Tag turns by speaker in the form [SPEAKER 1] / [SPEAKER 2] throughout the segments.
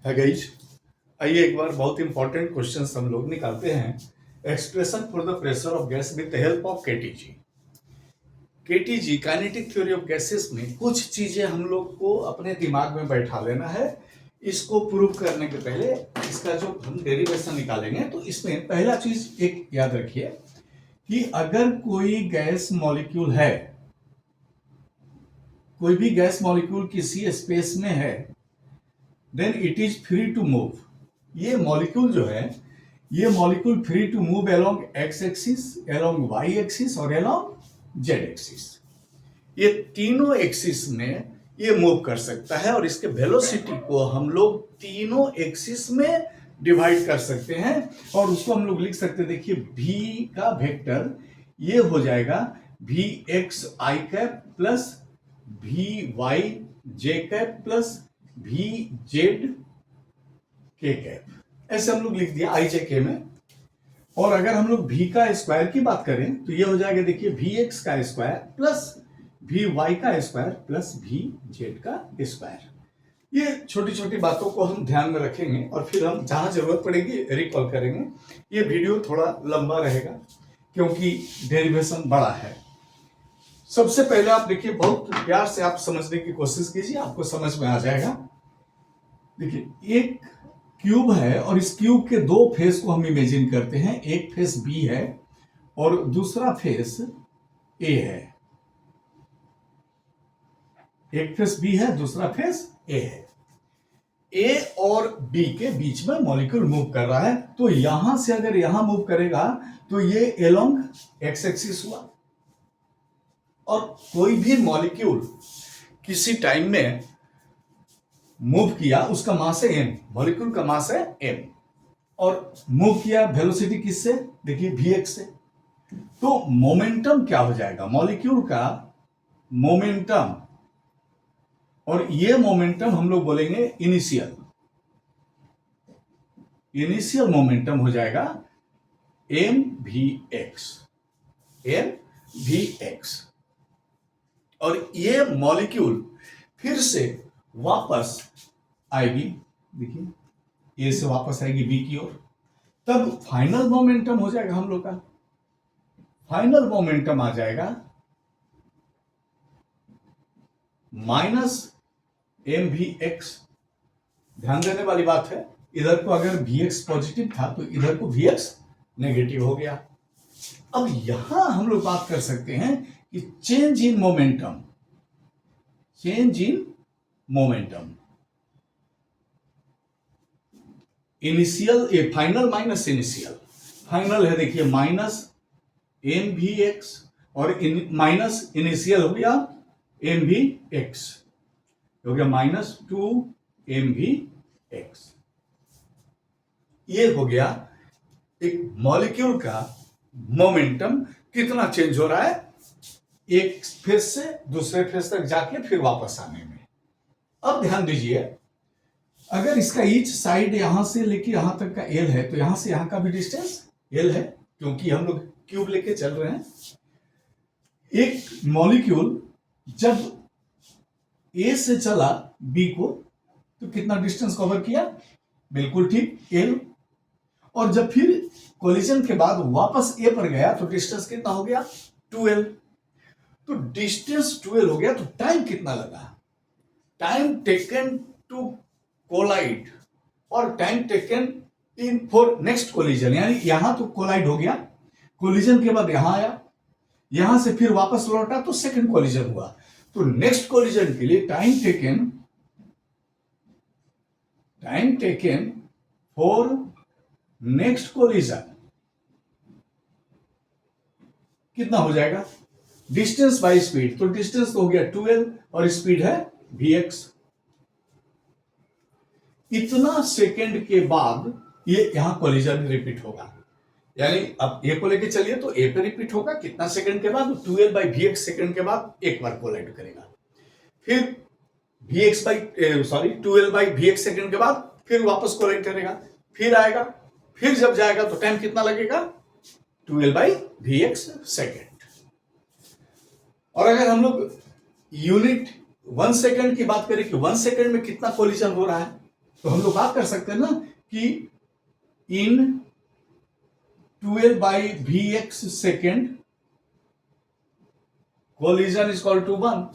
[SPEAKER 1] है गाइज। आइए एक बार बहुत इंपॉर्टेंट क्वेश्चन हम लोग निकालते हैं। Expression for the pressure of gas with the help of KTG. KTG kinetic theory of gases में कुछ चीजें हम लोग को अपने दिमाग में बैठा लेना है। इसको प्रूव करने के पहले इसका जो हम डेरिवेशन निकालेंगे तो इसमें पहला चीज एक याद रखिए कि अगर कोई गैस मॉलिक्यूल है, कोई भी गैस मॉलिक्यूल किसी स्पेस में है, then it is free to move. ये मॉलिक्यूल जो है, ये molecule free to move along X axis, along Y axis और अलोंग जेड एक्सिस। ये तीनों एक्सिस में ये मूव कर सकता है और इसके वेलोसिटी को हम लोग तीनों एक्सिस में डिवाइड कर सकते हैं और उसको हम लोग लिख सकते हैं। देखिए v का वेक्टर ये हो जाएगा V X I cap plus V Y J cap plus V Z K cap, ऐसे हम लोग लिख दिया आई जे के में। और अगर हम लोग v का स्क्वायर की बात करें तो ये हो जाएगा, देखिए वी एक्स का स्क्वायर प्लस वी वाई का स्क्वायर प्लस वी जेड का स्क्वायर। ये छोटी छोटी बातों को हम ध्यान में रखेंगे और फिर हम जहां जरूरत पड़ेगी रिकॉल करेंगे। ये वीडियो थोड़ा लंबा रहेगा क्योंकि डेरिवेशन बड़ा है। सबसे पहले आप देखिए, बहुत प्यार से आप समझने की कोशिश कीजिए, आपको समझ में आ जाएगा। देखिए एक क्यूब है और इस क्यूब के दो फेस को हम इमेजिन करते हैं। एक फेस बी है और दूसरा फेस ए है। एक फेस बी है, दूसरा फेस ए है। ए और बी के बीच में मॉलिक्यूल मूव कर रहा है, तो यहां से अगर यहां मूव करेगा तो ये एलोंग एक्स एक्सिस हुआ। और कोई भी मॉलिक्यूल किसी टाइम में मूव किया, उसका मास है एम, मॉलिक्यूल का मास है एम, और मूव किया वेलोसिटी किससे, देखिए वी एक्स से। तो मोमेंटम क्या हो जाएगा, मॉलिक्यूल का मोमेंटम, और ये मोमेंटम हम लोग बोलेंगे इनिशियल मोमेंटम हो जाएगा M V X, M V X. और ये मॉलिक्यूल फिर से वापस आएगी, देखिए ए से वापस आएगी बी की ओर, तब फाइनल मोमेंटम हो जाएगा हम लोग का, फाइनल मोमेंटम आ जाएगा माइनस एम वी एक्स। ध्यान देने वाली बात है, इधर को अगर वी एक्स पॉजिटिव था तो इधर को वी एक्स नेगेटिव हो गया। अब यहां हम लोग बात कर सकते हैं कि change in momentum, change in momentum, initial a final minus initial. Final है देखिए माइनस एम वी एक्स और माइनस इनिशियल हो गया एम वी एक्स, हो गया minus two M V X. ये हो गया एक मॉलिक्यूल का मोमेंटम कितना चेंज हो रहा है एक फेज से दूसरे फेज तक जाके फिर वापस आने में। अब ध्यान दीजिए, अगर इसका ईच साइड यहां से लेके यहां तक का एल है तो यहां से यहां का भी डिस्टेंस एल है, क्योंकि हम लोग क्यूब लेके चल रहे हैं। एक मॉलिक्यूल जब ए से चला बी को तो कितना डिस्टेंस कवर किया, बिल्कुल ठीक एल। और जब फिर कोलिजन के बाद वापस ए पर गया तो डिस्टेंस कितना हो गया, 2l। तो डिस्टेंस 2l हो गया, तो टाइम कितना लगा, टाइम टेकन टू कोलाइड और time taken in for next collision. यानी यहां तो कोलाइड हो गया, कोलिजन के बाद यहां आया, यहां से फिर वापस लौटा तो सेकंड कोलिजन हुआ। तो नेक्स्ट कोलिजन के लिए time taken for next collision कितना हो जाएगा, डिस्टेंस बाय स्पीड। तो डिस्टेंस तो हो गया 2l और स्पीड है vx। इतना सेकंड के बाद ये यहां कोलिजन रिपीट होगा, यानी अब ए को लेके चलिए तो ए पे रिपीट होगा कितना सेकंड के बाद, 2l बाई vx सेकंड के बाद एक बार कोलाइड करेगा, फिर vx by sorry 2l by vx second के बाद फिर वापस कोलाइड करेगा, फिर आएगा, फिर जब जाएगा तो टाइम कितना लगेगा, 2l बाई vx सेकेंड। और अगर हम लोग यूनिट 1 सेकेंड की बात करें कि 1 सेकेंड में कितना कोलिजन हो रहा है, तो हम लोग बात कर सकते हैं ना कि in 12 by V X second collision is equal to 1।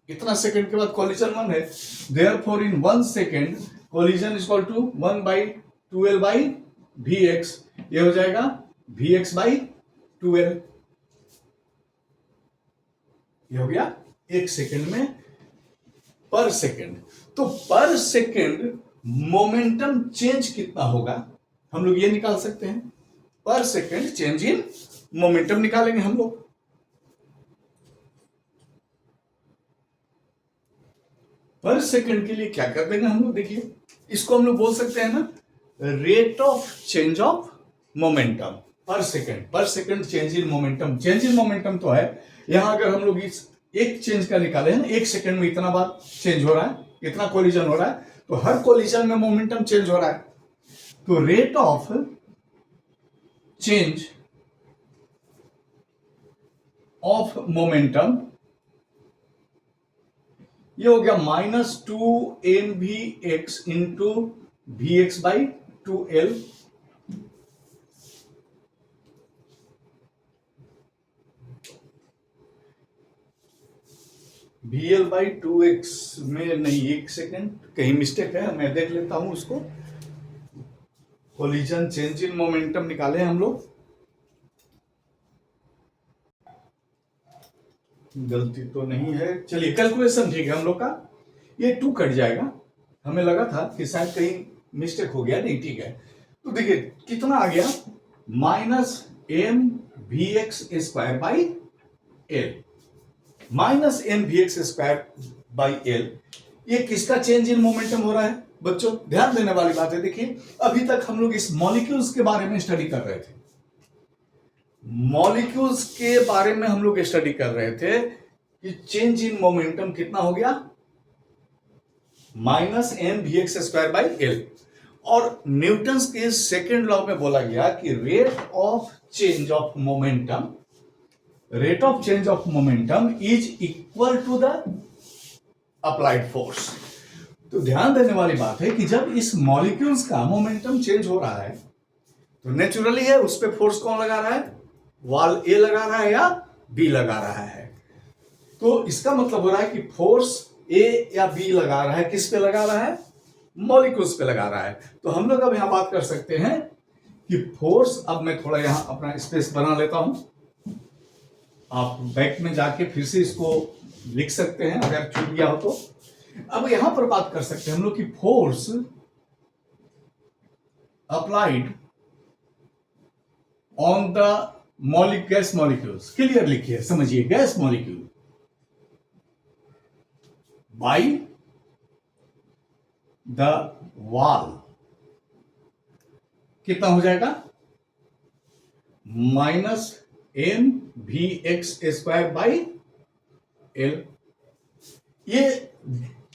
[SPEAKER 1] इतना सेकंड के बाद कोलिजन 1 है, therefore in 1 second collision is equal to 1 by 12 by V X. ये हो जाएगा वी एक्स बाई 12। ये हो गया एक सेकेंड में पर सेकेंड। तो पर सेकेंड मोमेंटम चेंज कितना होगा हम लोग ये निकाल सकते हैं। पर सेकेंड चेंज इन मोमेंटम निकालेंगे हम लोग। पर सेकेंड के लिए क्या कर देंगे हम लोग, देखिए इसको हम लोग बोल सकते हैं ना rate of change of momentum पर सेकेंड। पर second change in momentum, change in momentum तो है यहां। अगर हम लोग इस एक चेंज का निकाले हैं ना, एक सेकेंड में इतना बार चेंज हो रहा है, इतना कोलिजन हो रहा है, तो हर कोलिजन में मोमेंटम चेंज हो रहा है। तो rate of change of momentum ये हो गया -2mvx into vx by 2l। vl by 2x में नहीं, एक सेकेंड कहीं मिस्टेक है, मैं देख लेता हूं उसको। कोलिजन चेंज इन मोमेंटम निकाले हम लोग, गलती तो नहीं है। चलिए कैलकुलेशन ठीक है हम लोग का, ये 2 कट जाएगा। हमें लगा था कि शायद कहीं मिस्टेक हो गया, नहीं ठीक है। तो देखिए कितना आ गया -mvx² by l। -mvx² by l ये किसका चेंज इन मोमेंटम हो रहा है बच्चों? ध्यान देने वाली बात है। देखिए अभी तक हम लोग इस मॉलिक्यूल्स के बारे में स्टडी कर रहे थे, मॉलिक्यूल्स के बारे में हम लोग स्टडी कर रहे थे कि चेंज इन मोमेंटम कितना हो गया -mvx² बाई l। और न्यूटन्स के सेकेंड लॉ में बोला गया कि rate of change of momentum, rate of change of momentum is equal to the applied force. तो ध्यान देने वाली बात है कि जब इस मॉलिक्यूल्स का मोमेंटम चेंज हो रहा है तो नेचुरली है उस पर फोर्स कौन लगा रहा है, वाल ए लगा रहा है या बी लगा रहा है। तो इसका मतलब हो रहा है कि फोर्स ए या बी लगा रहा है, किस पे लगा रहा है, मॉलिक्यूल्स पे लगा रहा है। तो हम लोग अब यहां बात कर सकते हैं कि फोर्स, अब मैं थोड़ा यहां अपना स्पेस बना लेता हूं, आप बैक में जाके फिर से इसको लिख सकते हैं अगर छूट गया हो तो। अब यहां पर बात कर सकते हैं हम लोग कि force applied on the gas molecules, clear लिखिए समझिए, gas molecule by the wall कितना हो जाएगा -mvx² बाई l। ये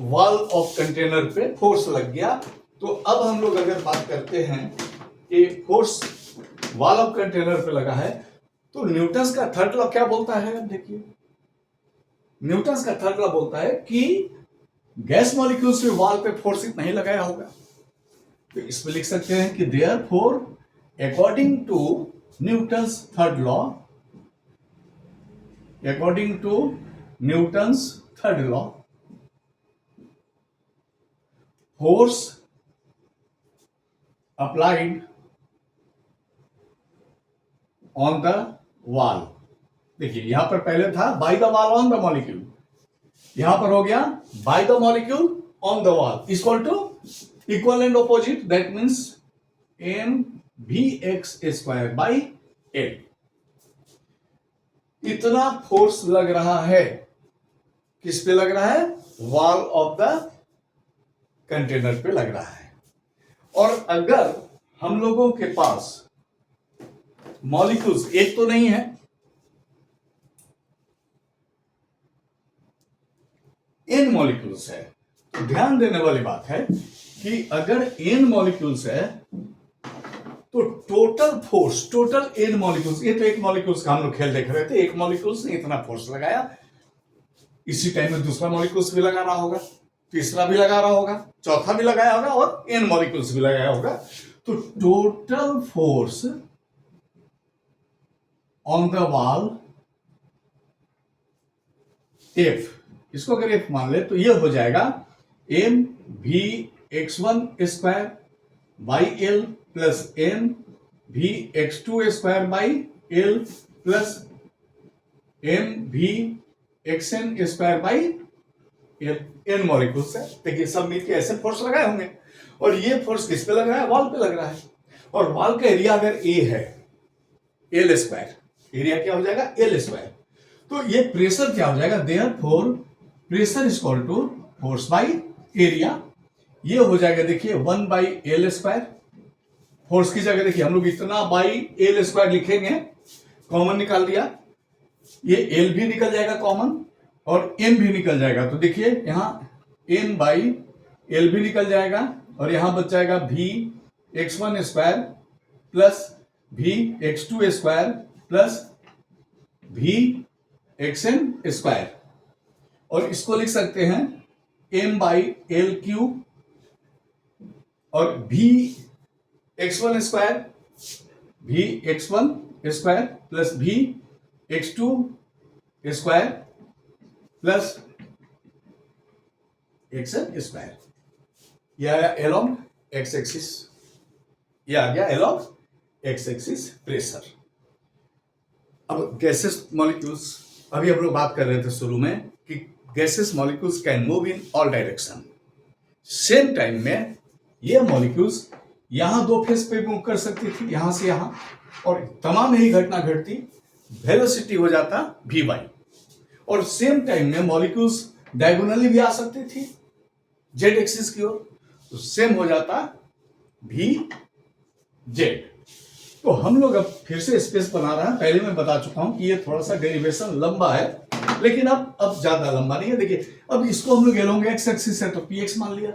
[SPEAKER 1] वॉल ऑफ कंटेनर पे फोर्स लग गया। तो अब हम लोग अगर बात करते हैं कि फोर्स वॉल ऑफ कंटेनर पे लगा है, तो न्यूटन्स का थर्ड लॉ क्या बोलता है, अब देखिए न्यूटन्स का थर्ड लॉ बोलता है कि गैस मॉलिक्यूल्स पे वॉल पे फोर्स इतना ही लगाया होगा। तो इसमें लिख सकते हैं कि therefore according to Newton's third law, according to Newton's third law, force applied on the wall, देखिए यहां पर पहले था by the wall on the molecule, यहां पर हो गया by the molecule on the wall equal to equal and opposite, that means mvx² by l। इतना फोर्स लग रहा है, किस पे लग रहा है, वॉल ऑफ द कंटेनर पे लग रहा है। और अगर हम लोगों के पास मॉलिक्यूल्स एक तो नहीं है, n मॉलिक्यूल्स है, तो ध्यान देने वाली बात है कि अगर n मॉलिक्यूल्स है तो total force, total n molecules, ये तो एक मॉलिक्यूल्स का हम लोग खेल देख रहे थे, एक मॉलिक्यूल्स ने इतना फोर्स लगाया, इसी टाइम में दूसरा मॉलिक्यूल्स भी लगा रहा होगा, तीसरा भी लगा रहा होगा, चौथा भी लगाया होगा और n मॉलिक्यूल्स भी लगाया होगा। तो total force on the wall F, इसको अगर F मान ले तो ये हो जाएगा m v x1 square by L plus m v x2 square by L plus m v xn square by N molecules है। देखिए सब मिलकर ऐसे फोर्स लगाए होंगे और ये फोर्स किस पे लग रहा है, वॉल पे लग रहा है। और वॉल का एरिया अगर ए है एल स्क्वायर, एरिया क्या हो जाएगा एल स्क्वायर, तो ये प्रेशर क्या हो जाएगा, therefore pressure is equal to force by area. ये हो जाएगा देखिए 1 बाई एल स्क्वायर। फोर्स की जगह देखिए हम लोग इतना बाई एल स्क्वायर लिखेंगे, कॉमन निकाल दिया, ये एल भी निकल जाएगा कॉमन और एन भी निकल जाएगा। तो देखिए यहां एन बाई एल भी निकल जाएगा और यहां बच जाएगा भी x1 स्क्वायर प्लस भी x2 स्क्वायर प्लस भी xn स्क्वायर, और इसको लिख सकते हैं m बाई एल क्यूब और भी x1 स्क्वायर भी x1 स्क्वायर प्लस भी x2 square plus xn square. यह आया एलोंग एक्स एक्सिस, यह आ गया एलोंग एक्स एक्सिस प्रेशर। अब गैसेस मॉलिक्यूल्स, अभी हम लोग बात कर रहे थे शुरू में कि gases molecules can move in all direction. Same time में ये मॉलिक्यूल्स यहां दो फेस पे मूव कर सकती थी, यहां से यहां, और तमाम यही घटना घटती, वेलोसिटी हो जाता वी वाई। और सेम टाइम में मॉलिक्यूल्स डायगोनली भी आ सकती थी जेड एक्सिस की ओर, तो सेम हो जाता भी जेड। तो हम लोग अब फिर से स्पेस बना रहे हैं। पहले मैं बता चुका हूं कि ये थोड़ा सा डेरिवेशन लंबा है, लेकिन अब ज्यादा लंबा नहीं है। देखिए अब इसको हम लोग एलोंग एक्स एक्सिस है तो पी एक्स मान लिया।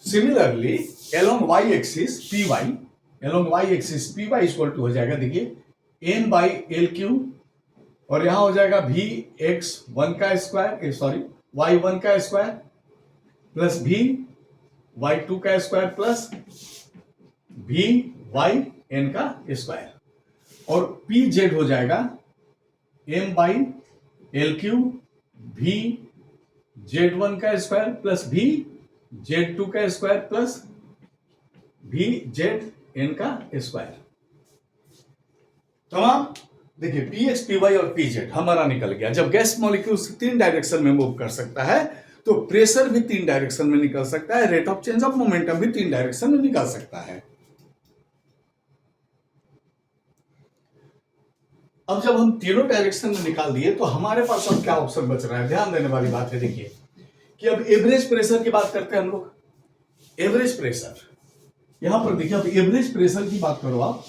[SPEAKER 1] Similarly along Y axis P Y, along Y axis P Y equal to हो जाएगा देखिए एन बाई एल क्यू, और यहां हो जाएगा भी एक्स वन का स्क्वायर, सॉरी वाई वन का स्क्वायर प्लस भी वाई टू का स्क्वायर प्लस भी वाई एन का स्क्वायर, और पी जेड हो जाएगा एम बाई एल क्यू भी जेड वन का स्क्वायर प्लस भी जेड टू का स्क्वायर प्लस भी जेड एन का स्क्वायर। तमाम देखिए पी एक्स पी वाई और पी जेड हमारा निकल गया। जब गैस मॉलिक्यूल तीन डायरेक्शन में मूव कर सकता है तो प्रेशर भी तीन डायरेक्शन में निकल सकता है, rate of change of momentum भी तीन डायरेक्शन में निकल सकता है। अब जब हम तीनों डायरेक्शन में निकाल दिए तो हमारे पास अब क्या ऑप्शन बच रहा है, ध्यान देने वाली बात है। देखिए कि अब एवरेज प्रेशर की बात करते हैं हम लोग। एवरेज प्रेशर यहां पर देखिए, अब एवरेज प्रेशर की बात करो आप,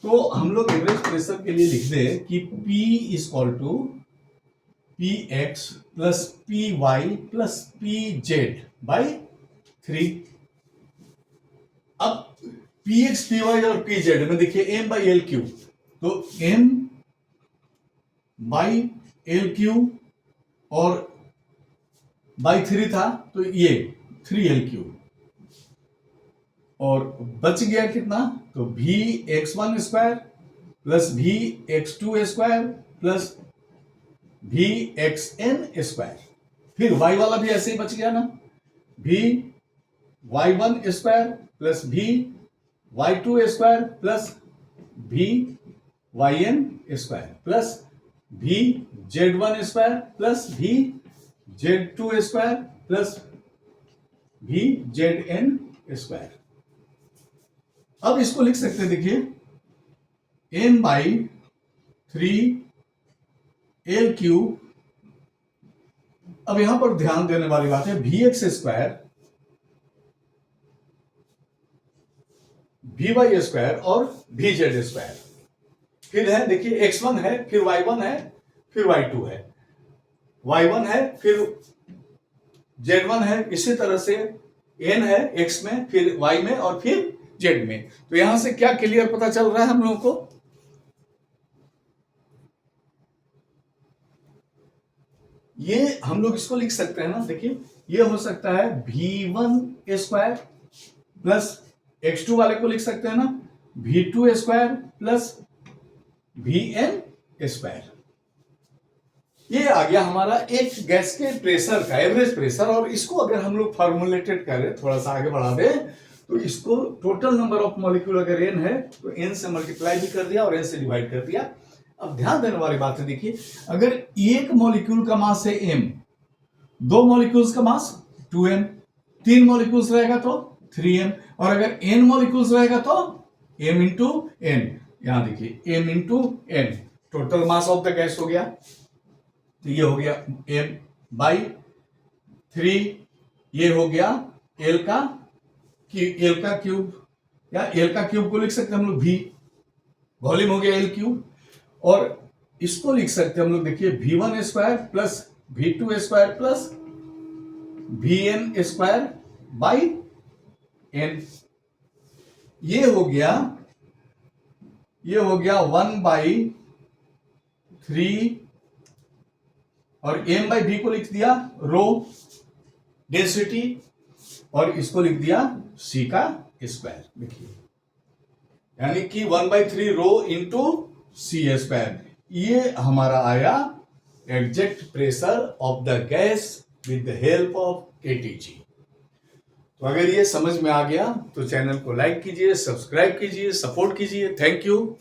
[SPEAKER 1] तो हम लोग एवरेज प्रेशर के लिए लिख दे कि P is equal to P X plus P Y plus P Z by 3। अब पी एक्स पी वाई और पी जेड में देखिए एम बाई एल क्यू, तो एम बाई एल क्यू और बाई 3 था तो ये 3 एल क्यू, और बच गया कितना, तो भी x1 स्क्वायर प्लस भी x2 स्क्वायर प्लस भी xn स्क्वायर। फिर y वाला भी ऐसे ही बच गया ना, भी y1 स्क्वायर प्लस भी y2 स्क्वायर प्लस भी yn स्क्वायर प्लस भी z1 स्क्वायर प्लस भी z2 स्क्वायर प्लस भी zn स्क्वायर। अब इसको लिख सकते हैं देखिए n बाई 3 एल क्यू। अब यहां पर ध्यान देने वाली बात है, भी एक्स स्क्वायर भी वाई स्क्वायर और भी जेड स्क्वायर, फिर है देखिए x1 है, फिर y1 है, फिर y2 है, y1 है, फिर z1 है, इसी तरह से n है x में, फिर y में और फिर z में। तो यहां से क्या क्लियर पता चल रहा है हम लोगों को, ये हम लोग इसको लिख सकते हैं ना, देखिए ये हो सकता है V1 स्क्वायर प्लस x2 वाले को लिख सकते हैं ना V2 square plus Vn square. ये आ गया हमारा एक गैस के प्रेशर का एवरेज प्रेशर। और इसको अगर हम लोग फॉर्मुलेटेड करें, थोड़ा सा आगे बढ़ा दें, तो इसको टोटल नंबर ऑफ मॉलिक्यूल अगर n है तो n से मल्टीप्लाई भी कर दिया और n से डिवाइड कर दिया। अब ध्यान देने वाली बात है, देखिए अगर एक मॉलिक्यूल का मास है m, दो मॉलिक्यूल्स का मास 2m, तीन मॉलिक्यूल्स रहेगा तो 3m, और अगर n मॉलिक्यूल्स रहेगा तो m इंटू n। यहां देखिए m into n total mass of the gas हो गया। तो ये हो गया m बाई 3, ये हो गया l का क्यूब, या l का क्यूब को लिख सकते हैं हम लोग v, वॉल्यूम हो गया l क्यूब। और इसको लिख सकते हैं हम लोग, देखिए V1 square plus V2 square plus Vn square by n। ये हो गया 1/3, और m बाई v को लिख दिया रो डेंसिटी, और इसको लिख दिया c का स्क्वायर। देखिए यानी कि 1/3 रो इंटू सी स्क्वायर, ये हमारा आया exact pressure of the gas with the help of ATG। तो अगर ये समझ में आ गया तो चैनल को लाइक कीजिए, सब्सक्राइब कीजिए, सपोर्ट कीजिए। Thank you.